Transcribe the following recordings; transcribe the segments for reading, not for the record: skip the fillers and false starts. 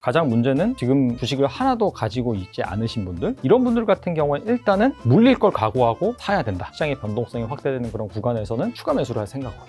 가장 문제는 지금 주식을 하나도 가지고 있지 않으신 분들, 이런 분들 같은 경우에 일단은 물릴 걸 각오하고 사야 된다. 시장의 변동성이 확대되는 그런 구간에서는 추가 매수를 할 생각으로.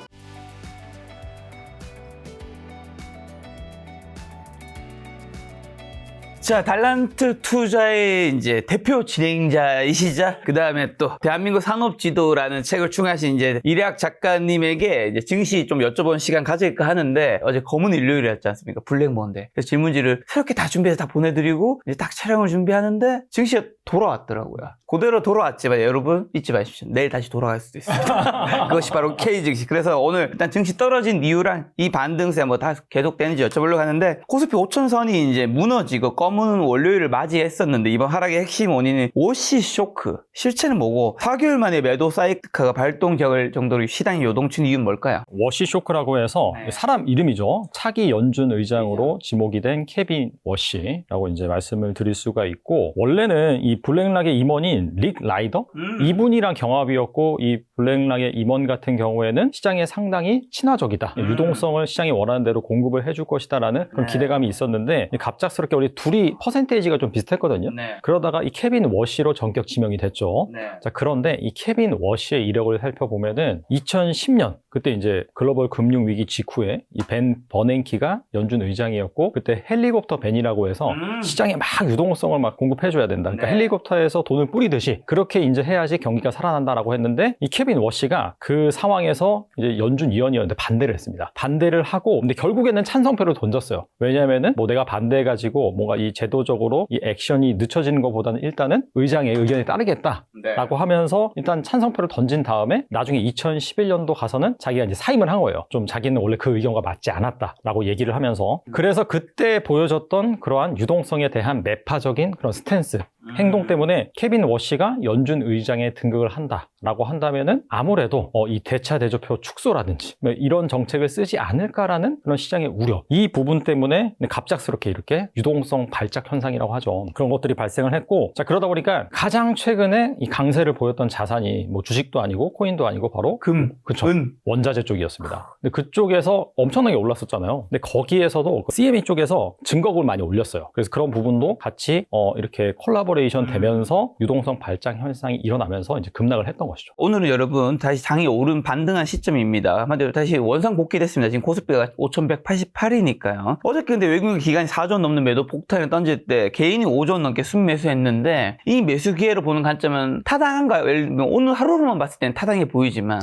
자, 달란트 투자의 이제 대표 진행자이시자, 그 다음에 또 대한민국 산업지도라는 책을 출간하신 이제 이래학 작가님에게 이제 증시 좀 여쭤보는 시간 가질까 하는데, 어제 검은 일요일이었지 않습니까? 블랙먼데이. 그래서 질문지를 새롭게 다 준비해서 다 보내드리고 이제 딱 촬영을 준비하는데 증시가 돌아왔더라고요. 그대로 돌아왔지만 여러분 잊지 마십시오. 내일 다시 돌아갈 수도 있습니다. 그것이 바로 K증시. 그래서 오늘 일단 증시 떨어진 이유랑 이 반등세 뭐 다 계속되는지 여쭤보려고 하는데, 코스피 5천선이 이제 무너지고 검은 월요일을 맞이했었는데, 이번 하락의 핵심 원인은 워시 쇼크. 실체는 뭐고 4개월 만에 매도 사이클가 발동될 정도로 시장이 요동친 이유는 뭘까요? 워시 쇼크라고 해서 사람 이름이죠. 차기 연준 의장으로 지목이 된 케빈 워시라고 이제 말씀을 드릴 수가 있고, 원래는 이 블랙락의 임원인 릭 라이더 이분이랑 경합이었고, 이 블랙락의 임원 같은 경우에는 시장에 상당히 친화적이다. 유동성을 시장이 원하는 대로 공급을 해줄 것이다라는 그런 기대감이 있었는데, 갑작스럽게 우리 둘이 퍼센테이지가 좀 비슷했거든요. 그러다가 이 케빈 워시로 전격 지명이 됐죠. 자, 그런데 이 케빈 워시의 이력을 살펴보면은 2010년 그때 이제 글로벌 금융 위기 직후에 이 벤 버냉키가 연준 의장이었고, 그때 헬리콥터 벤이라고 해서 시장에 막 유동성을 막 공급해줘야 된다. 그러니까 헬리콥터에서 돈을 뿌리듯이 그렇게 이제 해야지 경기가 살아난다라고 했는데, 이 케빈 워시가 그 상황에서 이제 연준 위원이었는데 반대를 했습니다. 반대를 하고, 근데 결국에는 찬성표를 던졌어요. 왜냐면은 뭐 내가 반대해가지고 뭔가 이 제도적으로 이 액션이 늦춰지는 것보다는 일단은 의장의 의견에 따르겠다라고 하면서 일단 찬성표를 던진 다음에 나중에 2011년도 가서는 자기가 이제 사임을 한 거예요. 좀 자기는 원래 그 의견과 맞지 않았다라고 얘기를 하면서. 그래서 그때 보여줬던 그러한 유동성에 대한 매파적인 그런 스탠스, 행동 때문에 케빈 워시가 연준 의장에 등극을 한다라고 한다면은 아무래도 이 대차대조표 축소라든지 이런 정책을 쓰지 않을까라는 그런 시장의 우려, 이 부분 때문에 갑작스럽게 이렇게 유동성 발작 현상이라고 하죠. 그런 것들이 발생을 했고, 자, 그러다 보니까 가장 최근에 이 강세를 보였던 자산이 뭐 주식도 아니고 코인도 아니고 바로 그쵸, 원자재 쪽이었습니다. 근데 그쪽에서 엄청나게 올랐었잖아요. 근데 거기에서도 CME 쪽에서 증거를 많이 올렸어요. 그래서 그런 부분도 같이 이렇게 콜라보레이션 되면서 유동성 발작 현상이 일어나면서 이제 급락을 했던 것이죠. 오늘은 여러분 다시 장이 오른 반등한 시점입니다. 한마디로 다시 원상 복귀됐습니다. 지금 코스피가 5,188이니까요. 어저께 근데 외국인 기관이 4조 넘는 매도 폭탄을 던질 때 개인이 5조 넘게 순매수했는데, 이 매수 기회로 보는 관점은 타당한가요? 예를 들면 오늘 하루로만 봤을 때는 타당해 보이지만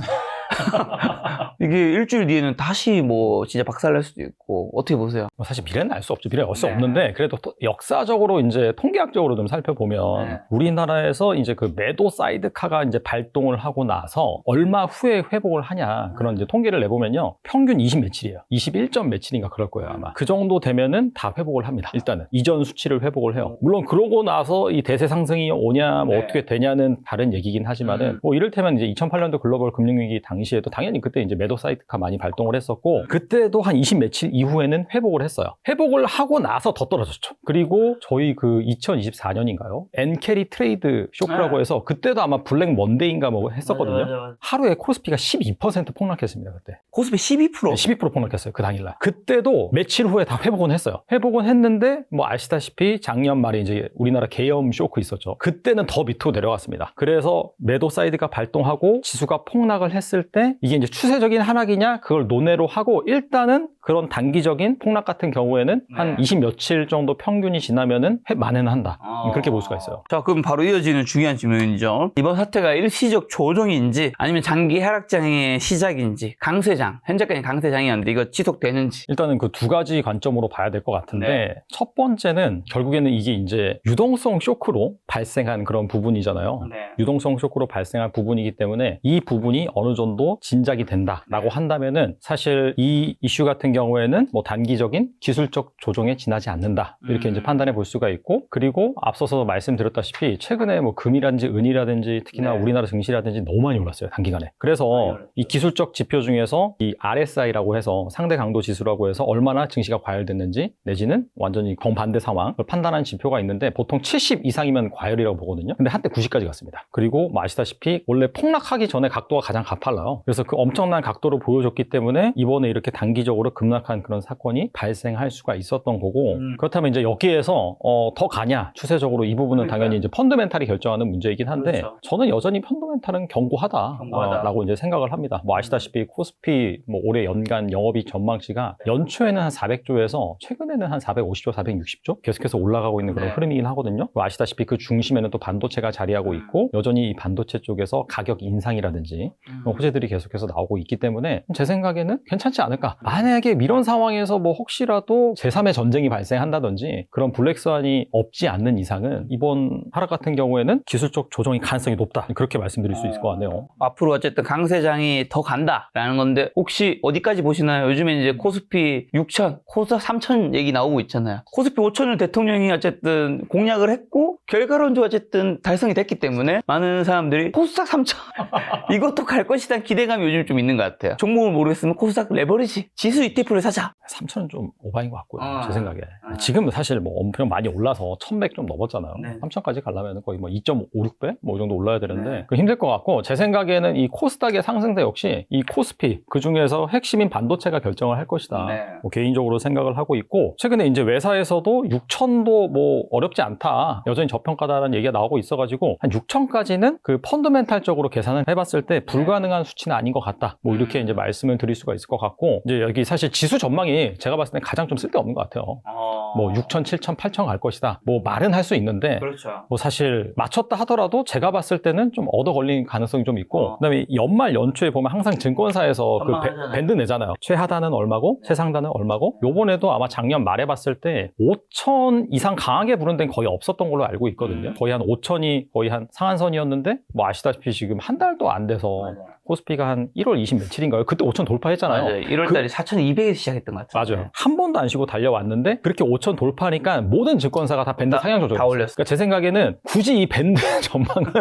이게 일주일 뒤에는 다시 뭐 진짜 박살날 수도 있고, 어떻게 보세요? 사실 미래는 알 수 없죠. 미래는 알 수 없는데, 그래도 역사적으로 이제 통계학적으로 좀 살펴보면 우리나라에서 이제 그 매도 사이드카가 이제 발동을 하고 나서 얼마 후에 회복을 하냐, 그런 이제 통계를 내보면요, 평균 20 며칠이에요. 21점 며칠인가 그럴 거예요 아마. 그 정도 되면은 다 회복을 합니다. 일단은 이전 수치를 회복을 해요. 물론 그러고 나서 이 대세 상승이 오냐 뭐 어떻게 되냐는 다른 얘기긴 하지만은 뭐 이를테면 이제 2008년도 글로벌 금융위기 당시에도 당연히 그때 이제 매도 사이드카 많이 발동을 했었고, 그때도 한 20 며칠 이후에는 회복을 했어요. 회복을 하고 나서 더 떨어졌죠. 그리고 저희 그 2024년인가요? 엔캐리 트레이드 쇼크라고 해서 그때도 아마 블랙 먼데이인가 뭐 했었거든요. 맞아. 하루에 코스피가 12% 폭락했습니다. 그때. 코스피 12%? 12% 폭락했어요. 그 당일날. 그때도 며칠 후에 다 회복은 했어요. 회복은 했는데 뭐 아시다시피 작년 말에 이제 우리나라 계엄 쇼크 있었죠. 그때는 더 밑으로 내려갔습니다. 그래서 매도 사이드가 발동하고 지수가 폭락을 했을 때 이게 이제 추세적인 하락이냐 그걸 논외로 하고, 일단은 그런 단기적인 폭락 같은 경우에는 한 20 며칠 정도 평균이 지나면은 만회는 한다. 그렇게 볼 수가 있어요. 자, 그럼 바로 이어지는 중요한 질문이죠. 이번 사태가 일시적 조정인지 아니면 장기 하락장의 시작인지, 강세장, 현재까지 강세장이었는데 이거 지속되는지. 일단은 그 두 가지 관점으로 봐야 될 것 같은데, 첫 번째는 결국에는 이게 이제 유동성 쇼크로 발생한 그런 부분이잖아요. 유동성 쇼크로 발생한 부분이기 때문에 이 부분이 어느 정도 진작이 된다라고 한다면은 사실 이 이슈 같은 경우에는 뭐 단기적인 기술적 조정에 지나지 않는다, 이렇게 이제 판단해 볼 수가 있고, 그리고 앞서서 말씀드렸다시피 최근에 뭐 금이라든지 은이라든지 특히나 우리나라 증시라든지 너무 많이 올랐어요, 단기간에. 그래서 이 기술적 지표 중에서 이 RSI라고 해서 상대 강도 지수라고 해서 얼마나 증시가 과열됐는지 내지는 완전히 정반대 상황을 판단하는 지표가 있는데, 보통 70 이상이면 과열이라고 보거든요. 근데 한때 90까지 갔습니다. 그리고 뭐 아시다시피 원래 폭락하기 전에 각도가 가장 가팔라요. 그래서 그 엄청난 각도를 보여줬기 때문에 이번에 이렇게 단기적으로 급 급락한 그런 사건이 발생할 수가 있었던 거고 그렇다면 이제 여기에서 더 가냐 추세적으로 이 부분은 그러니까요. 당연히 이제 펀더멘탈이 결정하는 문제이긴 한데 그렇죠. 저는 여전히 펀더멘탈은 견고하다라고 이제 생각을 합니다. 뭐 아시다시피 코스피 뭐 올해 연간 영업이익 전망치가 연초에는 한 400조에서 최근에는 한 450조, 460조 계속해서 올라가고 있는 그런 네. 흐름이긴 하거든요. 뭐 아시다시피 그 중심에는 또 반도체가 자리하고 있고 여전히 이 반도체 쪽에서 가격 인상이라든지 호재들이 계속해서 나오고 있기 때문에 제 생각에는 괜찮지 않을까. 만약에 이런 상황에서 뭐 혹시라도 제3의 전쟁이 발생한다든지 그런 블랙스완이 없지 않는 이상은 이번 하락 같은 경우에는 기술적 조정이 가능성이 높다. 그렇게 말씀드릴 수 있을 것 같네요. 앞으로 어쨌든 강세장이 더 간다라는 건데 혹시 어디까지 보시나요? 요즘에 이제 코스피 6천, 코스닥 3천 얘기 나오고 있잖아요. 코스피 5천을 대통령이 어쨌든 공약을 했고 결과론도 어쨌든 달성이 됐기 때문에 많은 사람들이 코스닥 3천 이것도 갈 것이라는 기대감이 요즘 좀 있는 것 같아요. 종목을 모르겠으면 코스닥 레버리지 지수 ETF를 사자. 3천은 좀 오바인 것 같고요. 제 생각에. 아. 지금은 사실 뭐 엄청 많이 올라서 1100 좀 넘었잖아요. 네. 3천까지 가려면 거의 뭐 2.56배? 뭐 이 정도 올라야 되는데 네. 그 힘들 것 같고 제 생각에는 이 코스닥의 상승세 역시 이 코스피 그 중에서 핵심인 반도체가 결정을 할 것이다. 네. 뭐 개인적으로 생각을 하고 있고 최근에 이제 외사에서도 6천도 뭐 어렵지 않다. 여전히 저평가다라는 얘기가 나오고 있어가지고 한 6천까지는 그 펀더멘탈적으로 계산을 해봤을 때 불가능한 수치는 아닌 것 같다. 뭐 이렇게 이제 말씀을 드릴 수가 있을 것 같고 이제 여기 사실 지수 전망이 제가 봤을 때 가장 좀 쓸데없는 것 같아요. 뭐 6천, 7천, 8천 갈 것이다. 뭐 말은 할 수 있는데 그렇죠. 뭐 사실 맞췄다 하더라도 제가 봤을 때는 좀 얻어 걸린 가능성이 좀 있고 그다음에 연말 연초에 보면 항상 증권사에서 그 전망하잖아요. 밴드 내잖아요. 최하단은 얼마고 최상단은 얼마고 요번에도 아마 작년 말에 봤을 때 5천 이상 강하게 부른 데는 거의 없었던 걸로 알고 있거든요. 거의 한 5천이 거의 한 상한선이었는데 뭐 아시다시피 지금 한 달도 안 돼서 맞아요. 코스피가 한 1월 20 며칠인가요? 그때 5천 돌파했잖아요. 맞아요. 1월달에 4,200에서 시작했던 것 같아요. 맞아요. 한 번도 안 쉬고 달려왔는데 그렇게 5천 돌파하니까 모든 증권사가 다 밴드 상향 조정을 다 했어요. 올렸어요. 그러니까 제 생각에는 굳이 이 밴드 전망은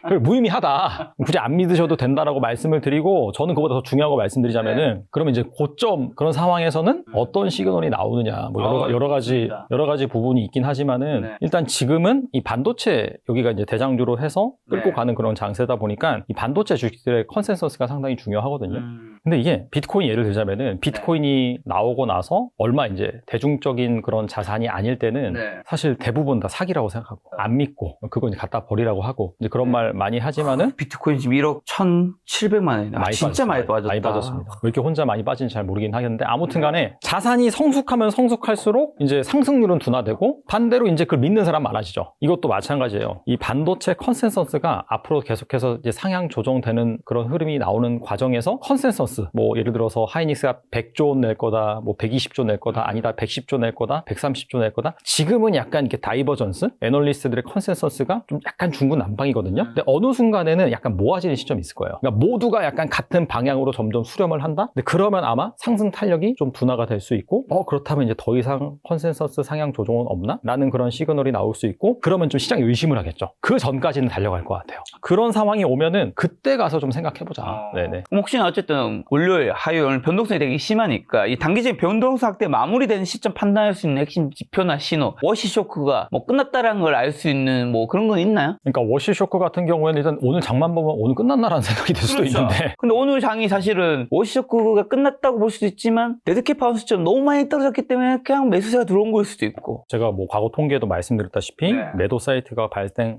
별 무의미하다. 굳이 안 믿으셔도 된다라고 말씀을 드리고 저는 그보다 더 중요한 거 말씀드리자면은 그러면 이제 고점 그런 상황에서는 어떤 시그널이 나오느냐 뭐 여러 가지 부분이 있긴 하지만은 네. 일단 지금은 이 반도체 여기가 이제 대장주로 해서 끌고 네. 가는 그런 장세다 보니까 이 반도체 주식들의 컨센서스가 상당히 중요하거든요. 근데 이게 비트코인 예를 들자면은 비트코인이 나오고 나서 얼마 이제 대중적인 그런 자산이 아닐 때는 네. 사실 대부분 다 사기라고 생각하고 안 믿고 그거 이제 갖다 버리라고 하고 이제 그런 말 많이 하지만은 비트코인 지금 1억 1,700만 원이네. 진짜 빠졌어요. 많이 빠졌다. 많이 빠졌습니다. 왜 이렇게 혼자 많이 빠진지 잘 모르긴 하겠는데 아무튼 간에 자산이 성숙하면 성숙할수록 이제 상승률은 둔화되고 반대로 이제 그걸 믿는 사람 많아지죠. 이것도 마찬가지예요. 이 반도체 컨센서스가 앞으로 계속해서 이제 상향 조정되는 그런 흐름이 나오는 과정에서 컨센서스 뭐 예를 들어서 하이닉스가 100조 원 낼 거다, 뭐 120조 낼 거다, 아니다 110조 낼 거다, 130조 낼 거다. 지금은 약간 이렇게 다이버전스, 애널리스트들의 컨센서스가 좀 약간 중구난방이거든요. 근데 어느 순간에는 약간 모아지는 시점이 있을 거예요. 그러니까 모두가 약간 같은 방향으로 점점 수렴을 한다. 근데 그러면 아마 상승 탄력이 좀 둔화가 될 수 있고, 그렇다면 이제 더 이상 컨센서스 상향 조정은 없나? 라는 그런 시그널이 나올 수 있고, 그러면 좀 시장이 의심을 하겠죠. 그 전까지는 달려갈 것 같아요. 그런 상황이 오면은 그때 가서 좀 생각해보자. 네네. 그럼 혹시나 어쨌든 월요일, 화요일 변동성이 되게 심하니까 이 단기적인 변동성 확대 마무리되는 시점 판단할 수 있는 핵심 지표나 신호, 워시 쇼크가 뭐 끝났다라는 걸 알 수 있는 뭐 그런 건 있나요? 그러니까 워시 쇼크 같은 경우에는 일단 오늘 장만 보면 오늘 끝났나라는 생각이 들 수도 있는데 근데 오늘 장이 사실은 워시 쇼크가 끝났다고 볼 수도 있지만 데드캣 파운드처럼 너무 많이 떨어졌기 때문에 그냥 매수세가 들어온 거일 수도 있고. 제가 뭐 과거 통계도 말씀드렸다시피 네. 매도 사이트가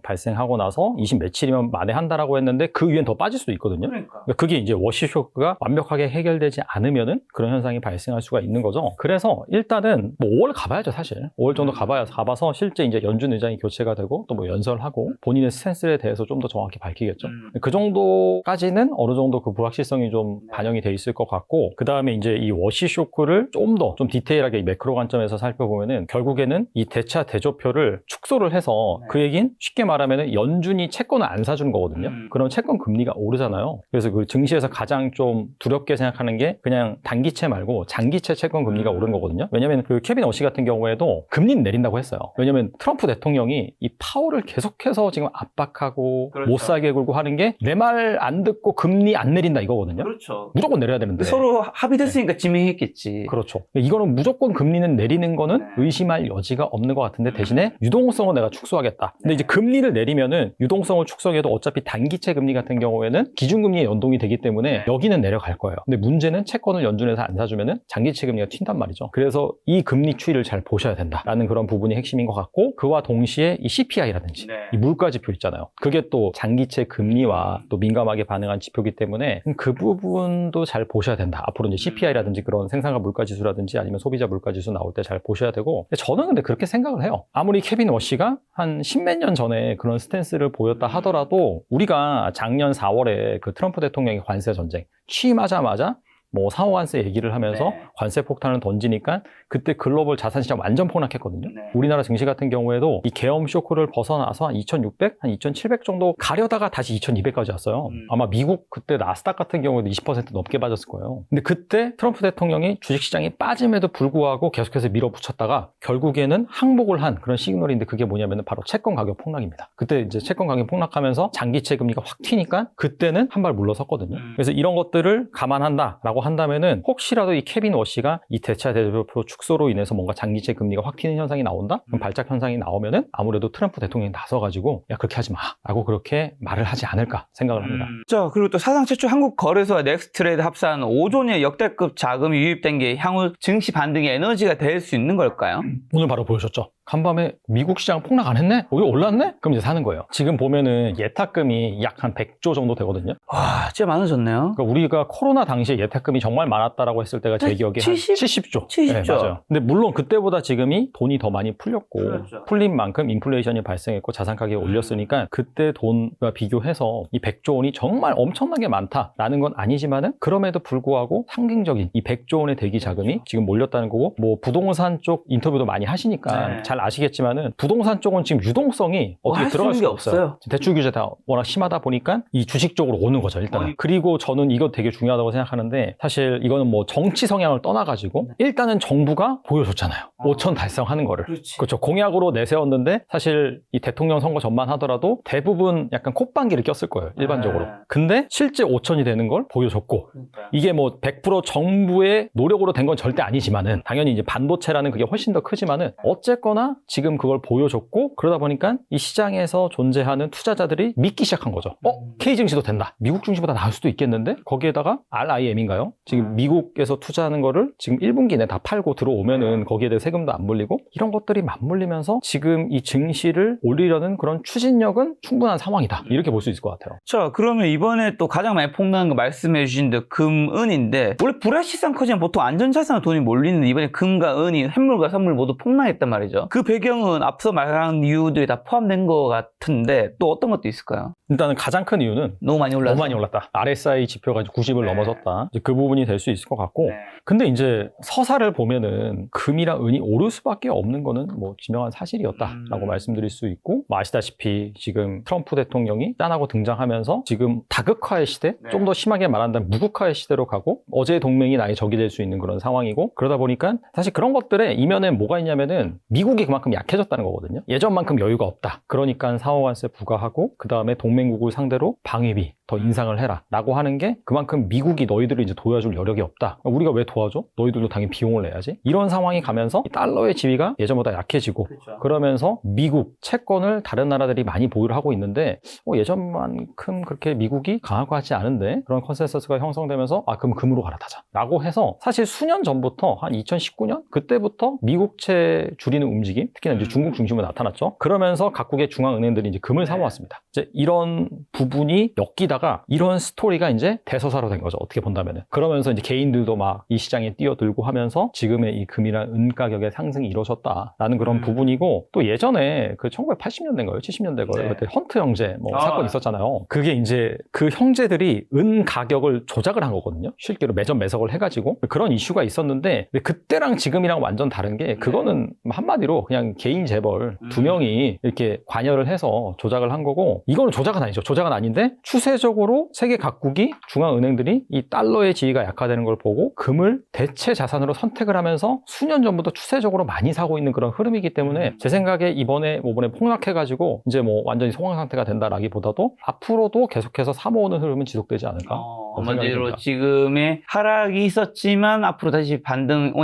발생하고 나서 20 며칠이면 만회한다라고 했는데 그 위엔 더 빠질 수도 있거든요. 그러니까. 그러니까 그게 이제 워시 쇼크가 완벽하게 해결되지 않으면은 그런 현상이 발생할 수가 있는 거죠. 그래서 일단은 뭐 5월 가봐야죠, 사실. 5월 정도 가봐서 실제 이제 연준 의장이 교체가 되고 또 뭐 연설하고 본인의 스탠스에 대해서 좀 더 정확히 밝히겠죠. 그 정도까지는 어느 정도 그 불확실성이 좀 반영이 돼 있을 것 같고 그 다음에 이제 이 워시 쇼크를 좀 더 좀 디테일하게 이 매크로 관점에서 살펴보면은 결국에는 이 대차 대조표를 축소를 해서 그 얘긴 쉽게 말하면은 연준이 채권을 안 사주는 거거든요. 그럼 채권 금리가 오르잖아요. 그래서 그 증시에서 가장 좀 두렵게 생각하는 게 그냥 단기채 말고 장기채 채권 금리가 오른 거거든요. 왜냐면 그 케빈 어시 같은 경우에도 금리는 내린다고 했어요. 왜냐면 트럼프 대통령이 이 파월을 계속해서 지금 압박하고 그렇죠. 못 사게 굴고 하는 게 내 말 안 듣고 금리 안 내린다 이거거든요. 그렇죠. 무조건 내려야 되는데. 서로 합의됐으니까 지명했겠지. 그렇죠. 이거는 무조건 금리는 내리는 거는 네. 의심할 여지가 없는 것 같은데 대신에 유동성을 내가 축소하겠다. 근데 이제 금리를 내리면은 유동성을 축소해도 어차피 단기채 금리 같은 경우에는 기준금리 기준금리에 연동이 되기 때문에 여기는 내려갈 거예요. 근데 문제는 채권을 연준에서 안 사주면은 장기채 금리가 튄단 말이죠. 그래서 이 금리 추이를 잘 보셔야 된다라는 그런 부분이 핵심인 것 같고, 그와 동시에 이 CPI라든지 이 물가 지표 있잖아요. 그게 또 장기채 금리와 또 민감하게 반응한 지표이기 때문에 그 부분도 잘 보셔야 된다. 앞으로 이제 CPI라든지 그런 생산과 물가 지수라든지 아니면 소비자 물가 지수 나올 때 잘 보셔야 되고, 저는 근데 그렇게 생각을 해요. 아무리 케빈 워시가 한 십몇 년 전에 그런 스탠스를 보였다 하더라도 우리가 작년 4월에 그 트럼프 대통령의 관세 전쟁 취임하자마자 뭐 상호 관세 얘기를 하면서 관세 폭탄을 던지니까 그때 글로벌 자산시장 완전 폭락했거든요. 우리나라 증시 같은 경우에도 이 계엄 쇼크를 벗어나서 한 2600, 한 2700 정도 가려다가 다시 2200까지 왔어요. 아마 미국 그때 나스닥 같은 경우에도 20% 넘게 빠졌을 거예요. 근데 그때 트럼프 대통령이 주식시장이 빠짐에도 불구하고 계속해서 밀어붙였다가 결국에는 항복을 한 그런 시그널인데, 그게 뭐냐면 바로 채권 가격 폭락입니다. 그때 이제 채권 가격 폭락하면서 장기채 금리가 확 튀니까 그때는 한 발 물러섰거든요. 그래서 이런 것들을 감안한다라고 한다면은 혹시라도 이 케빈 워시가 이 대차 대조표 축소로 인해서 뭔가 장기채 금리가 확 튀는 현상이 나온다? 그럼 발작 현상이 나오면은 아무래도 트럼프 대통령이 나서가지고 야 그렇게 하지 마 라고 그렇게 말을 하지 않을까 생각을 합니다. 자, 그리고 또 사상 최초 한국 거래소와 넥스트레이드 합산 5조 원의 역대급 자금이 유입된 게 향후 증시 반등의 에너지가 될 수 있는 걸까요? 오늘 바로 보여줬죠. 간밤에 미국 시장 폭락 안 했네? 여기 올랐네? 그럼 이제 사는 거예요. 지금 보면은 예탁금이 약 한 100조 정도 되거든요. 와, 진짜 많아졌네요. 그러니까 우리가 코로나 당시에 예탁금이 정말 많았다라고 했을 때가 제 기억에 70조? 70조. 네, 맞아요. 근데 물론 그때보다 지금이 돈이 더 많이 풀렸고, 그렇죠. 풀린 만큼 인플레이션이 발생했고 자산 가격이 올렸으니까 그때 돈과 비교해서 이 100조 원이 정말 엄청나게 많다라는 건 아니지만은, 그럼에도 불구하고 상징적인 이 100조 원의 대기 자금이 지금 몰렸다는 거고, 뭐 부동산 쪽 인터뷰도 많이 하시니까 잘 아시겠지만은 부동산 쪽은 지금 유동성이 어떻게 들어갈 수가 없어요. 대출 규제가 워낙 심하다 보니까 이 주식 쪽으로 오는 거죠, 일단은. 그리고 저는 이거 되게 중요하다고 생각하는데, 사실 이거는 뭐 정치 성향을 떠나가지고 일단은 정부가 보여줬잖아요. 5천 달성하는 거를. 그렇죠. 공약으로 내세웠는데 사실 이 대통령 선거 전만 하더라도 대부분 약간 콧방귀를 꼈을 거예요, 일반적으로. 근데 실제 5천이 되는 걸 보여줬고, 이게 뭐 100% 정부의 노력으로 된 건 절대 아니지만은, 당연히 이제 반도체라는 그게 훨씬 더 크지만은 어쨌거나 지금 그걸 보여줬고, 그러다 보니까 이 시장에서 존재하는 투자자들이 믿기 시작한 거죠. K증시도 된다. 미국 증시보다 나을 수도 있겠는데? 거기에다가 RIM인가요? 지금 미국에서 투자하는 거를 지금 1분기 내 다 팔고 들어오면은 거기에 대해 세금도 안 물리고, 이런 것들이 맞물리면서 지금 이 증시를 올리려는 그런 추진력은 충분한 상황이다. 이렇게 볼 수 있을 것 같아요. 자, 그러면 이번에 또 가장 많이 폭락한 거 말씀해 주신 데 금, 은인데, 원래 불확실성 커지면 보통 안전자산으로 돈이 몰리는데 이번에 금과 은이 햇물과 선물 모두 폭락했단 말이죠. 그 배경은 앞서 말한 이유들이 다 포함된 것 같은데 또 어떤 것도 있을까요? 일단은 가장 큰 이유는 너무 많이 올랐어. 너무 많이 올랐다. RSI 지표가 90을 넘어섰다. 이제 그 부분이 될 수 있을 것 같고, 근데 이제 서사를 보면은 금이랑 은이 오를 수밖에 없는 거는 뭐 지명한 사실이었다라고 말씀드릴 수 있고, 뭐 아시다시피 지금 트럼프 대통령이 짠하고 등장하면서 지금 다극화의 시대, 좀 더 심하게 말한다면 무극화의 시대로 가고, 어제의 동맹이 나의 적이 될 수 있는 그런 상황이고, 그러다 보니까 사실 그런 것들에 이면에 뭐가 있냐면은 미국이 그만큼 약해졌다는 거거든요. 예전만큼 여유가 없다. 그러니까 상호관세 부과하고, 그 다음에 동맹국을 상대로 방위비 더 인상을 해라 라고 하는 게 그만큼 미국이 너희들을 이제 도와줄 여력이 없다. 우리가 왜 도와줘? 너희들도 당연히 비용을 내야지. 이런 상황이 가면서 달러의 지위가 예전보다 약해지고, 그러면서 미국 채권을 다른 나라들이 많이 보유를 하고 있는데 예전만큼 그렇게 미국이 강할 것 같지 않은데, 그런 컨센서스가 형성되면서 그럼 금으로 갈아타자 라고 해서, 사실 수년 전부터 한 2019년 그때부터 미국채 줄이는 움직임, 특히나 이제 중국 중심으로 나타났죠. 그러면서 각국의 중앙은행들이 이제 금을 사모았습니다. 이제 이런 부분이 엮이다가 이런 스토리가 이제 대서사로 된 거죠, 어떻게 본다면은. 그러면서 이제 개인들도 막 이 시장에 뛰어들고 하면서 지금의 이 금이랑 은 가격의 상승이 이루어졌다라는 그런 부분이고, 또 예전에 그 1980년대인가요? 70년대인가요? 그때 헌트 형제 사건 있었잖아요. 그게 이제 그 형제들이 은 가격을 조작을 한 거거든요. 실제로 매점 매석을 해가지고 그런 이슈가 있었는데, 그때랑 지금이랑 완전 다른 게, 그거는 한마디로 그냥 개인 재벌 두 명이 이렇게 관여를 해서 조작을 한 거고, 이거는 조작은 아니죠. 조작은 아닌데 추세적으로 세계 각국이 중앙은행들이 이 달러의 지위가 약화되는 걸 보고 금을 대체 자산으로 선택을 하면서 수년 전부터 추세적으로 많이 사고 있는 그런 흐름이기 때문에, 제 생각에 이번에 폭락해가지고 이제 뭐 완전히 소강 상태가 된다라기보다도 앞으로도 계속해서 사모으는 흐름은 지속되지 않을까. 생각이 원만대로 듭니다. 지금의 하락이 있었지만 앞으로 다시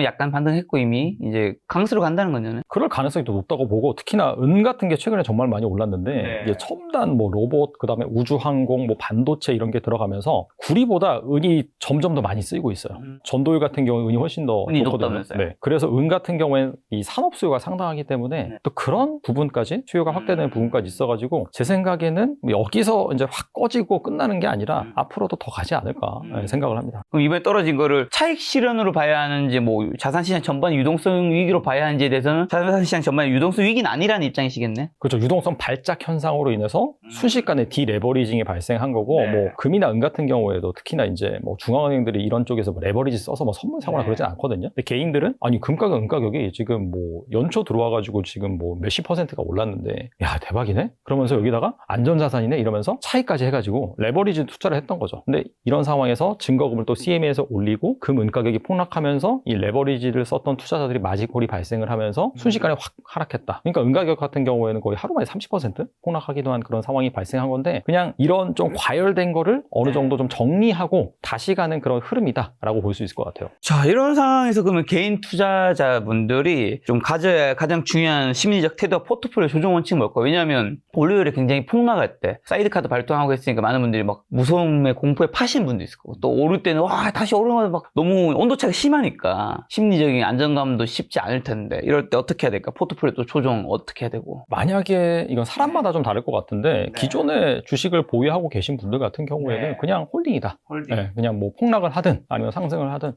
약간 반등했고 이미 이제 강세로 간다는 거잖아요. 그럴 가능성이 더 높다고 보고 특히나 은 같은 게 최근에 정말 많이 올랐는데 네. 이게 첨단 뭐 로봇 그다음에 우주항공 뭐 반도체 이런 게 들어가면서 구리보다 은이 점점 더 많이 쓰이고 있어요. 전도율 같은 경우는 은이 훨씬 더 은이 높거든요. 높다면서요? 네. 그래서 은 같은 경우에는 이 산업 수요가 상당하기 때문에 네. 또 그런 부분까지 수요가 확대되는 부분까지 있어가지고 제 생각에는 여기서 이제 확 꺼지고 끝나는 게 아니라 앞으로도 더 가지 않을까 생각을 합니다. 그럼 이번에 떨어진 거를 차익 실현으로 봐야 하는지 뭐 자산시장 전반 유동성 위기로 봐야 하는지에 대해서는 자산시장 전반 유동성 위기는 아니라는 입장이시겠네. 그렇죠. 유동성 발작 현상으로 인해서 순식간에 디레버리징이 발생한 거고, 네. 뭐 금이나 은 같은 경우에도 특히나 이제 뭐 중앙은행들이 이런 쪽에서 뭐 레버리지 써서 뭐 선물 사거나 네. 그러진 않거든요. 근데 개인들은 아니 금 가격, 은 가격이 지금 뭐 연초 들어와가지고 지금 뭐 몇십 %가 올랐는데 야 대박이네. 그러면서 여기다가 안전자산이네 이러면서 차익까지 해가지고 레버리지 투자를 했던 거죠. 근데 이런 상황에서 증거금을 또 CME에서 올리고 금, 은 가격이 폭락하면서 이 레버리지를 썼던 투자자들이 마진콜이 발생을 하면서 순식간에 확 하락했다. 그러니까 은 가격 같은 경우에는 거의 하루 만에 30% 폭락하기도 한 그런 상황이 발생한 건데 그냥 이런 좀 과열된 거를 어느 정도 좀 정리하고 다시 가는 그런 흐름이다라고 볼 수 있을 것 같아요. 자, 이런 상황에서 그러면 개인 투자자분들이 좀 가져야 가장 중요한 심리적 태도와 포트폴리오 조정 원칙은 뭘까요? 왜냐하면 월요일에 굉장히 폭락할 때 사이드카드 발동하고 했으니까 많은 분들이 막 무서움에 공포에 파신 분도 있을 거고 또 오를 때는 와 다시 오르면 막 너무 온도차가 심하니까 심리적인 안정감도 쉽지 않을 텐데 이럴 때 어떻게 해야 될까? 포트폴리오 또 조정 어떻게 해야 되고? 만약에 이건 사람마다 좀 다를 것 같은데 기존에 주식을 보유하고 계신 분들 같은 경우에는 그냥 홀딩이다. 네, 그냥 뭐 폭락을 하든 아니면 상승을 하든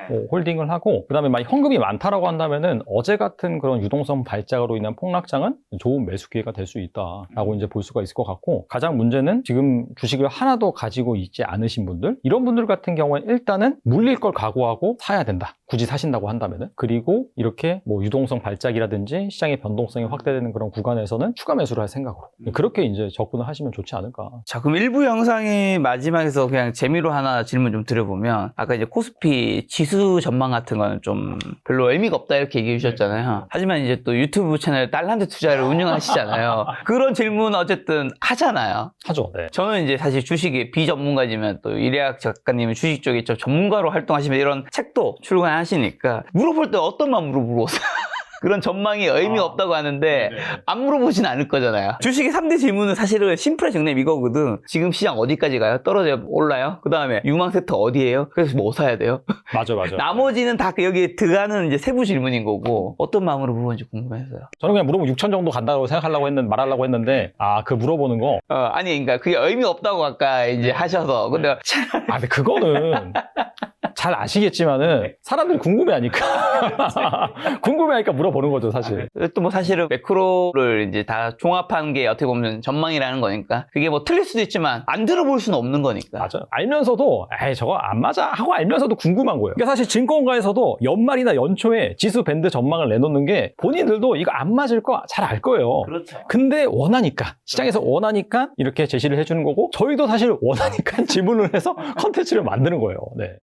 뭐 홀딩을 하고 그다음에 만약 현금이 많다라고 한다면은 어제 같은 그런 유동성 발작으로 인한 폭락장은 좋은 매수 기회가 될 수 있다라고 이제 볼 수가 있을 것 같고 가장 문제는 지금 주식을 하나도 가지고 있지 않으신 분들 이런 분들 같은 경우는 일단은 물릴 걸 각오하고 사야 된다. 굳이 사신다고 한다면은 그리고 이렇게 뭐 유동성 발작이라든지 시장의 변동성이 확대되는 그런 구간에서는 추가 매수를 할 생각으로 그렇게 이제 접근을 하시면 좋지 않을까. 자, 그럼 일부 영상의 마지막에서 그냥 재미로 하나 질문 좀 드려보면 아까 이제 코스피 지수 전망 같은 거는 좀 별로 의미가 없다 이렇게 얘기해 주셨잖아요. 하지만 이제 또 유튜브 채널 달란트 투자를 운영하시잖아요. 그런 질문 어쨌든 하잖아요. 하죠. 네. 저는 이제 사실 주식의 비전문가지만 또 이래학 작가님은 주식 쪽에 좀 전문가로 활동하시면 이런 책도 출간하시니까 물어볼 때 어떤 마음으로 물어보세요? 그런 전망이 의미가 없다고 하는데 안 물어보진 않을 거잖아요. 주식의 3대 질문은 사실은 심플해 정리하면 이거거든. 지금 시장 어디까지 가요? 떨어져요? 올라요? 그 다음에 유망 섹터 어디예요? 그래서 뭐 사야 돼요? 맞아. 나머지는 다 여기에 들어가는 이제 세부 질문인 거고 어떤 마음으로 물어보는지 궁금해서요. 저는 그냥 물어보면 6천 정도 간다고 말하려고 했는데 그 물어보는 거 아니 그러니까 그게 의미가 없다고 아까 이제 하셔서 근데 근데 그거는 잘 아시겠지만은 사람들이 궁금해하니까 궁금해하니까 물어보는 거죠 사실. 또 뭐 사실은 매크로를 이제 다 종합한 게 어떻게 보면 전망이라는 거니까 그게 뭐 틀릴 수도 있지만 안 들어볼 수는 없는 거니까. 맞아요. 알면서도 저거 안 맞아 하고 알면서도 궁금한 거예요. 그러니까 사실 증권가에서도 연말이나 연초에 지수 밴드 전망을 내놓는 게 본인들도 이거 안 맞을 거 잘 알 거예요. 그렇죠. 근데 원하니까 시장에서 원하니까 이렇게 제시를 해주는 거고 저희도 사실 원하니까 질문을 해서 컨텐츠를 만드는 거예요. 네.